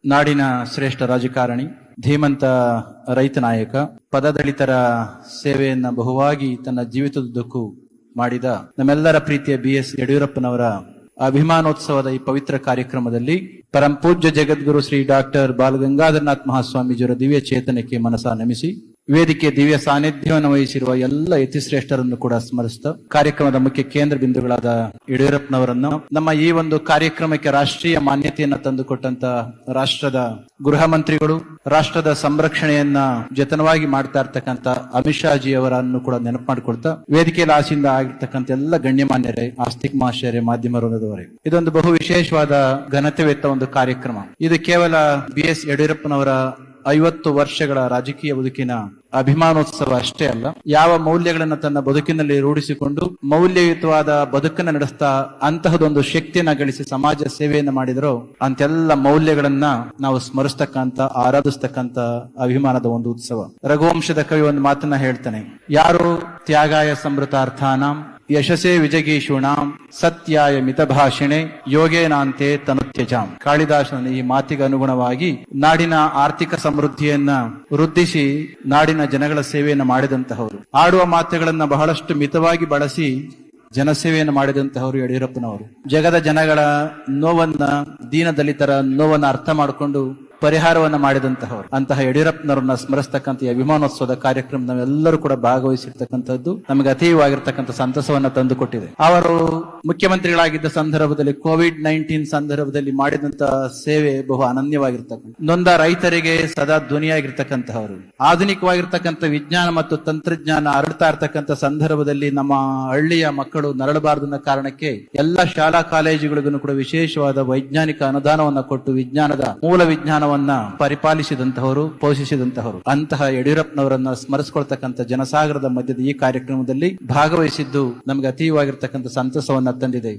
ನಾಡಿನ ಶ್ರೇಷ್ಠ ರಾಜಕಾರಣಿ, ಧೀಮಂತ ರೈತ ನಾಯಕ, ಪದದಲಿತರ ಸೇವೆಯನ್ನ ಬಹುವಾಗಿ ತನ್ನ ಜೀವಿತದುದ್ದಕ್ಕೂ ಮಾಡಿದ ನಮ್ಮೆಲ್ಲರ ಪ್ರೀತಿಯ BS ಯಡಿಯೂರಪ್ಪನವರ ಅಭಿಮಾನೋತ್ಸವದ ಈ ಪವಿತ್ರ ಕಾರ್ಯಕ್ರಮದಲ್ಲಿ ಪರಂ ಪೂಜ್ಯ ಜಗದ್ಗುರು ಶ್ರೀ ಡಾಕ್ಟರ್ ಬಾಲಗಂಗಾಧರನಾಥ್ ಮಹಾಸ್ವಾಮೀಜಿಯವರ ದಿವ್ಯ ಚೇತನಕ್ಕೆ ಮನಸ ನಮಿಸಿ ವೇದಿಕೆ ದಿವ್ಯ ಸಾನ್ನಿಧ್ಯವನ್ನು ವಹಿಸಿರುವ ಎಲ್ಲ ಯತಿಶ್ರೇಷ್ಠರನ್ನು ಕೂಡ ಸ್ಮರಿಸಿದ ಕಾರ್ಯಕ್ರಮದ ಮುಖ್ಯ ಕೇಂದ್ರ ಬಿಂದುಗಳಾದ ಯಡಿಯೂರಪ್ಪನವರನ್ನು, ನಮ್ಮ ಈ ಒಂದು ಕಾರ್ಯಕ್ರಮಕ್ಕೆ ರಾಷ್ಟ್ರೀಯ ಮಾನ್ಯತೆಯನ್ನ ತಂದುಕೊಟ್ಟಂತ ರಾಷ್ಟ್ರದ ಗೃಹ ಮಂತ್ರಿಗಳು, ರಾಷ್ಟ್ರದ ಸಂರಕ್ಷಣೆಯನ್ನ ಜತನವಾಗಿ ಮಾಡ್ತಾ ಇರ್ತಕ್ಕಂಥ ಅಮಿತ್ ಶಾ ಜಿ ಅವರನ್ನು ಕೂಡ ನೆನಪು ಮಾಡಿಕೊಳ್ತಾ, ವೇದಿಕೆಯಲ್ಲಿ ಆಸೀನ ಆಗಿರ್ತಕ್ಕಂಥ ಎಲ್ಲ ಗಣ್ಯಮಾನ್ಯರೇ, ಆಸ್ತಿಕ್ ಮಹಾಶಯರೇ, ಮಾಧ್ಯಮ ವೃಂದದವರೇ, ಇದೊಂದು ಬಹು ವಿಶೇಷವಾದ ಘನತೆವೆತ್ತ ಒಂದು ಕಾರ್ಯಕ್ರಮ. ಇದು ಕೇವಲ BS ಯಡಿಯೂರಪ್ಪನವರ 50 ವರ್ಷಗಳ ರಾಜಕೀಯ ಬದುಕಿನ ಅಭಿಮಾನೋತ್ಸವ ಅಷ್ಟೇ ಅಲ್ಲ, ಯಾವ ಮೌಲ್ಯಗಳನ್ನು ತನ್ನ ಬದುಕಿನಲ್ಲಿ ರೂಢಿಸಿಕೊಂಡು ಮೌಲ್ಯಯುತವಾದ ಬದುಕನ್ನು ನಡೆಸ್ತಾ ಅಂತಹದೊಂದು ಶಕ್ತಿಯನ್ನ ಗಳಿಸಿ ಸಮಾಜ ಸೇವೆಯನ್ನು ಮಾಡಿದರೋ ಅಂತೆಲ್ಲ ಮೌಲ್ಯಗಳನ್ನ ನಾವು ಸ್ಮರಿಸ್ತಕ್ಕಂತ, ಆರಾಧಿಸ್ತಕ್ಕಂತ ಅಭಿಮಾನದ ಒಂದು ಉತ್ಸವ. ರಘುವಂಶದ ಕವಿ ಒಂದು ಮಾತನ್ನ ಹೇಳ್ತಾನೆ, ಯಾರು ತ್ಯಾಗಾಯ ಸಮೃತಾರ್ಥಾನಾಂ ಯಶಸ್ಸೇ ವಿಜಗೀಷೂಣಾಂ ಸತ್ಯಾಯ ಮಿತಭಾಷಿಣೆ ಯೋಗೇನಾಂತೆ ತನುತ್ಯಜಾಂ. ಕಾಳಿದಾಸನ ಈ ಮಾತಿಗೆ ಅನುಗುಣವಾಗಿ ನಾಡಿನ ಆರ್ಥಿಕ ಸಮೃದ್ಧಿಯನ್ನ ವೃದ್ಧಿಸಿ ನಾಡಿನ ಜನಗಳ ಸೇವೆಯನ್ನು ಮಾಡಿದಂತಹವರು, ಆಡುವ ಮಾತುಗಳನ್ನ ಬಹಳಷ್ಟು ಮಿತವಾಗಿ ಬಳಸಿ ಜನಸೇವೆಯನ್ನು ಮಾಡಿದಂತಹವರು ಯಡಿಯೂರಪ್ಪನವರು. ಜಗದ ಜನಗಳ ನೋವನ್ನ, ದೀನ ದಲಿತರ ನೋವನ್ನ ಅರ್ಥ ಮಾಡಿಕೊಂಡು ಪರಿಹಾರವನ್ನ ಮಾಡಿದಂತಹವರು. ಅಂತಹ ಯಡಿಯೂರಪ್ಪನವರನ್ನ ಸ್ಮರಿಸ್ತಕ್ಕಂಥ ಈ ಅಭಿಮಾನೋತ್ಸವದ ಕಾರ್ಯಕ್ರಮ ನಾವೆಲ್ಲರೂ ಕೂಡ ಭಾಗವಹಿಸಿರ್ತಕ್ಕಂಥದ್ದು ನಮಗೆ ಅತೀವವಾಗಿರ್ತಕ್ಕಂಥ ಸಂತಸವನ್ನ ತಂದುಕೊಟ್ಟಿದೆ. ಅವರು ಮುಖ್ಯಮಂತ್ರಿಗಳಾಗಿದ್ದ ಸಂದರ್ಭದಲ್ಲಿ ಕೋವಿಡ್-19 ಸಂದರ್ಭದಲ್ಲಿ ಮಾಡಿದಂತಹ ಸೇವೆ ಬಹು ಅನನ್ಯವಾಗಿರ್ತಕ್ಕಂಥ, ನೊಂದ ರೈತರಿಗೆ ಸದಾ ಧ್ವನಿಯಾಗಿರ್ತಕ್ಕಂಥವರು, ಆಧುನಿಕವಾಗಿರ್ತಕ್ಕಂಥ ವಿಜ್ಞಾನ ಮತ್ತು ತಂತ್ರಜ್ಞಾನ ಹರಡ್ತಾ ಇರ್ತಕ್ಕಂಥ ಸಂದರ್ಭದಲ್ಲಿ ನಮ್ಮ ಹಳ್ಳಿಯ ಮಕ್ಕಳು ನರಳಬಾರದು ಅನ್ನೋ ಕಾರಣಕ್ಕೆ ಎಲ್ಲ ಶಾಲಾ ಕಾಲೇಜುಗಳಿಗೂ ಕೂಡ ವಿಶೇಷವಾದ ವೈಜ್ಞಾನಿಕ ಅನುದಾನವನ್ನ ಕೊಟ್ಟು ವಿಜ್ಞಾನದ ಮೂಲ ವಿಜ್ಞಾನವನ್ನ ಪರಿಪಾಲಿಸಿದಂತಹವರು, ಪೋಷಿಸಿದಂತಹವರು. ಅಂತಹ ಯಡಿಯೂರಪ್ಪನವರನ್ನ ಸ್ಮರಿಸಿಕೊಳ್ತಕ್ಕಂಥ ಜನಸಾಗರದ ಮಧ್ಯದ ಈ ಕಾರ್ಯಕ್ರಮದಲ್ಲಿ ಭಾಗವಹಿಸಿದ್ದು ನಮಗೆ ಅತೀವವಾಗಿರ್ತಕ್ಕಂಥ ಸಂತಸವನ್ನ ತಂದಿದೆ.